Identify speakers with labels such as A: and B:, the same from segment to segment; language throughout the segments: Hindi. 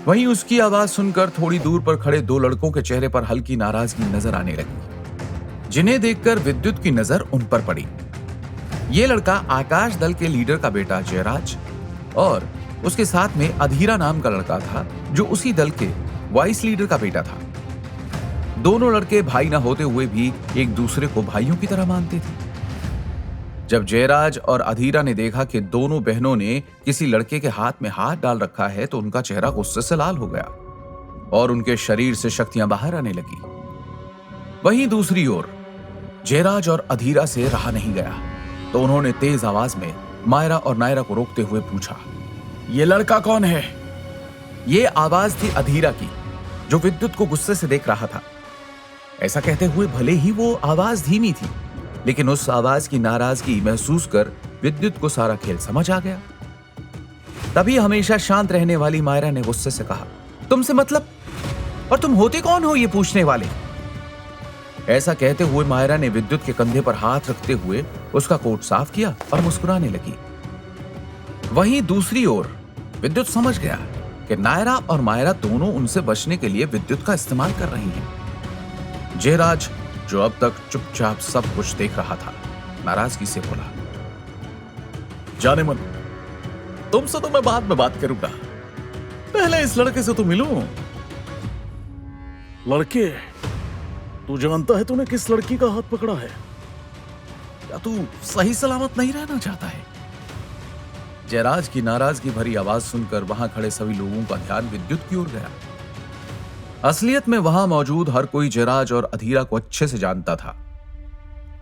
A: वहीं उसकी आवाज सुनकर थोड़ी दूर पर खड़े दो लड़कों के चेहरे पर हल्की नाराजगी नजर आने लगी, जिन्हें देखकर विद्युत की नजर उन पर पड़ी। ये लड़का आकाश दल के लीडर का बेटा जयराज और उसके साथ में अधीरा नाम का लड़का था, जो उसी दल के वाइस लीडर का बेटा था। दोनों लड़के भाई ना होते हुए भी एक दूसरे को भाइयों की तरह मानते थे। जब जयराज और अधीरा ने देखा कि दोनों बहनों ने किसी लड़के के हाथ में हाथ डाल रखा है, तो उनका चेहरा गुस्से से लाल हो गया और उनके शरीर से शक्तियां बाहर आने लगी। वहीं दूसरी ओर जयराज और अधीरा से रहा नहीं गया, तो उन्होंने तेज आवाज में मायरा और नायरा को रोकते हुए पूछा, ये लड़का कौन है? ये आवाज थी अधीरा की, जो विद्युत को गुस्से से देख रहा था। ऐसा कहते हुए भले ही वो आवाज धीमी थी, लेकिन उस आवाज की नाराजगी महसूस कर विद्युत को सारा खेल समझ आ गया। तभी हमेशा शांत रहने वाली मायरा ने गुस्से से कहा, तुमसे मतलब? और तुम होते कौन हो ये पूछने वाले? ऐसा कहते हुए मायरा ने विद्युत के कंधे पर हाथ रखते हुए उसका कोट साफ किया और मुस्कुराने लगी। वहीं दूसरी ओर विद्युत समझ गया कि नायरा और मायरा दोनों उनसे बचने के लिए विद्युत का इस्तेमाल कर रही हैं। जयराज, जो अब तक चुपचाप सब कुछ देख रहा था, नाराजगी से बोला, जाने मन, तुमसे तो मैं बाद में बात करूंगा, पहले इस लड़के से तो मिलूं।
B: लड़के, तू जानता है तूने किस लड़की का हाथ पकड़ा है?
A: क्या तू सही सलामत नहीं रहना चाहता है? जयराज की नाराजगी भरी आवाज सुनकर वहां खड़े सभी लोगों का ध्यान विद्युत की ओर गया। असलियत में वहां मौजूद हर कोई जयराज और अधीरा को अच्छे से जानता था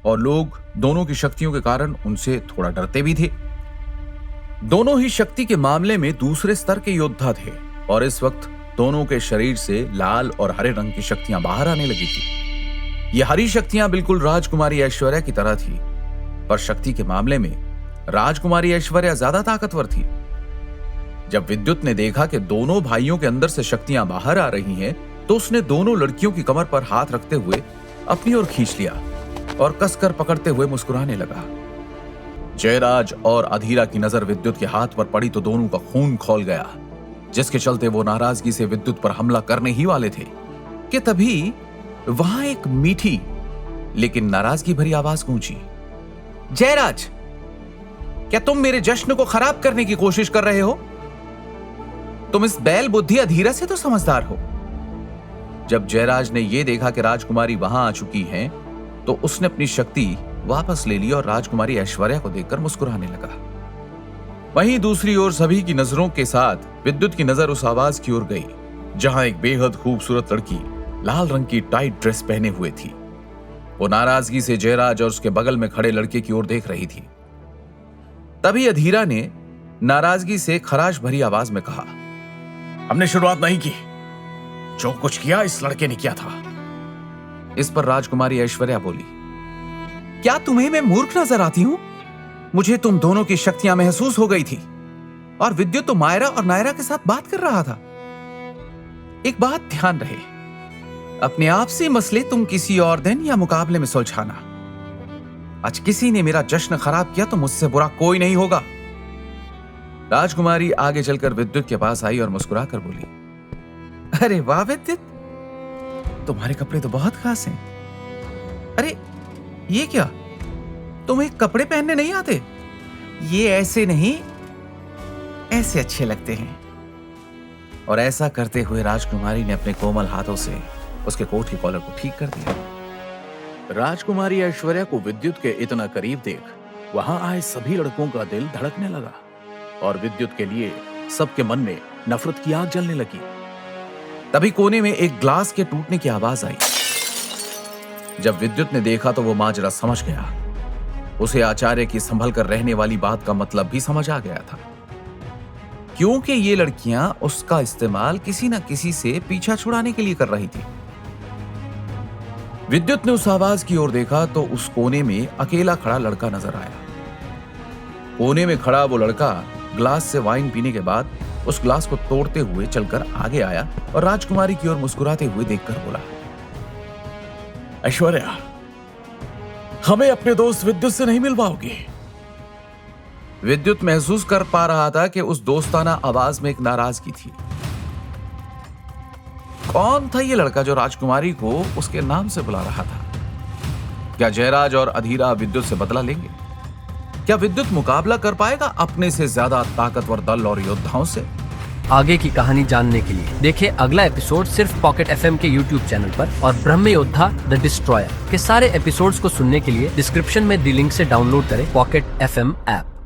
A: और लोग दोनों की शक्तियों के कारण उनसे थोड़ा डरते भी थे। दोनों ही शक्ति के मामले में दूसरे स्तर के योद्धा थे और इस वक्त दोनों के शरीर से लाल और हरे रंग की शक्तियां बाहर आने लगी थी। ये हरी शक्तियां बिल्कुल राजकुमारी ऐश्वर्या की तरह थी, पर शक्ति के मामले में राजकुमारी ऐश्वर्या ज्यादा ताकतवर थी। जब विद्युत ने देखा कि दोनों भाइयों के अंदर से शक्तियां बाहर आ रही हैं, तो उसने दोनों लड़कियों की कमर पर हाथ रखते हुए अपनी ओर खींच लिया और कसकर पकड़ते हुए मुस्कुराने लगा। जयराज और अधीरा की नजर विद्युत के हाथ पर पड़ी तो दोनों का खून खौल गया, जिसके चलते वो नाराजगी से विद्युत पर हमला करने ही वाले थे कि तभी वहां एक मीठी लेकिन नाराजगी भरी आवाज गूंजी, जयराज, क्या तुम मेरे जश्न को खराब करने की कोशिश कर रहे हो? तुम इस बैल बुद्धि अधीरा से तो समझदार हो। जब जयराज ने यह देखा कि राजकुमारी वहां आ चुकी हैं, तो उसने अपनी शक्ति वापस ले ली और राजकुमारी ऐश्वर्या को देखकर मुस्कुराने लगा। वहीं दूसरी ओर सभी की नजरों के साथ विद्युत की नजर उस आवाज की ओर गई, जहां एक बेहद खूबसूरत लड़की लाल रंग की टाइट ड्रेस पहने हुए थी। वो नाराजगी से जयराज और उसके बगल में खड़े लड़के की ओर देख रही थी। तभी अधीरा ने नाराजगी से खराश भरी आवाज में कहा, हमने शुरुआत नहीं की, जो कुछ किया इस लड़के ने किया था। इस पर राजकुमारी ऐश्वर्या बोली, क्या तुम्हें मैं मूर्ख नजर आती हूं? मुझे तुम दोनों की शक्तियां महसूस हो गई थी और विद्युत तो मायरा और नायरा के साथ बात कर रहा था। एक बात ध्यान रहे, अपने आपसी मसले तुम किसी और दिन या मुकाबले में सुलझाना। आज किसी ने मेरा जश्न खराब किया तो मुझसे बुरा कोई नहीं होगा। राजकुमारी आगे चलकर विद्युत के पास आई और मुस्कुराकर बोली, अरे वाह विद्युत, तुम्हारे कपड़े तो बहुत खास हैं। अरे ये क्या, तुम्हें कपड़े पहनने नहीं आते? ये ऐसे नहीं, ऐसे अच्छे लगते हैं। और ऐसा करते हुए राजकुमारी ने अपने कोमल हाथों से उसके कोट की कॉलर को ठीक कर दिया। राजकुमारी ऐश्वर्या को विद्युत के इतना करीब देख वहां आए सभी लड़कों का दिल धड़कने लगा और विद्युत के लिए सबके मन में नफरत की आग जलने लगी। तभी कोने में एक ग्लास के टूटने की आवाज आई। जब विद्युत ने देखा तो वो माजरा समझ गया। उसे आचार्य की संभल कर रहने वाली बात का मतलब भी समझ आ गया था, क्योंकि ये लड़कियां उसका इस्तेमाल किसी न किसी से पीछा छुड़ाने के लिए कर रही थी। विद्युत ने उस आवाज की ओर देखा तो उस कोने में अकेला खड़ा लड़का नजर आया। कोने में खड़ा वो लड़का ग्लास से वाइन पीने के बाद उस ग्लास को तोड़ते हुए चलकर आगे आया और राजकुमारी की ओर मुस्कुराते हुए देखकर बोला,
B: ऐश्वर्या, हमें अपने दोस्त विद्युत से नहीं मिलवाओगे?
A: विद्युत महसूस कर पा रहा था कि उस दोस्ताना आवाज में एक नाराजगी थी। कौन था ये लड़का जो राजकुमारी को उसके नाम से बुला रहा था? क्या जयराज और अधीरा विद्युत से बदला लेंगे? क्या विद्युत मुकाबला कर पाएगा अपने से ज्यादा ताकतवर दल और योद्धाओं से?
C: आगे की कहानी जानने के लिए देखें अगला एपिसोड सिर्फ पॉकेट एफएम के यूट्यूब चैनल पर, और ब्रह्म योद्धा द डिस्ट्रॉयर के सारे एपिसोड्स को सुनने के लिए डिस्क्रिप्शन में दी लिंक से डाउनलोड करें पॉकेट एफएम ऐप।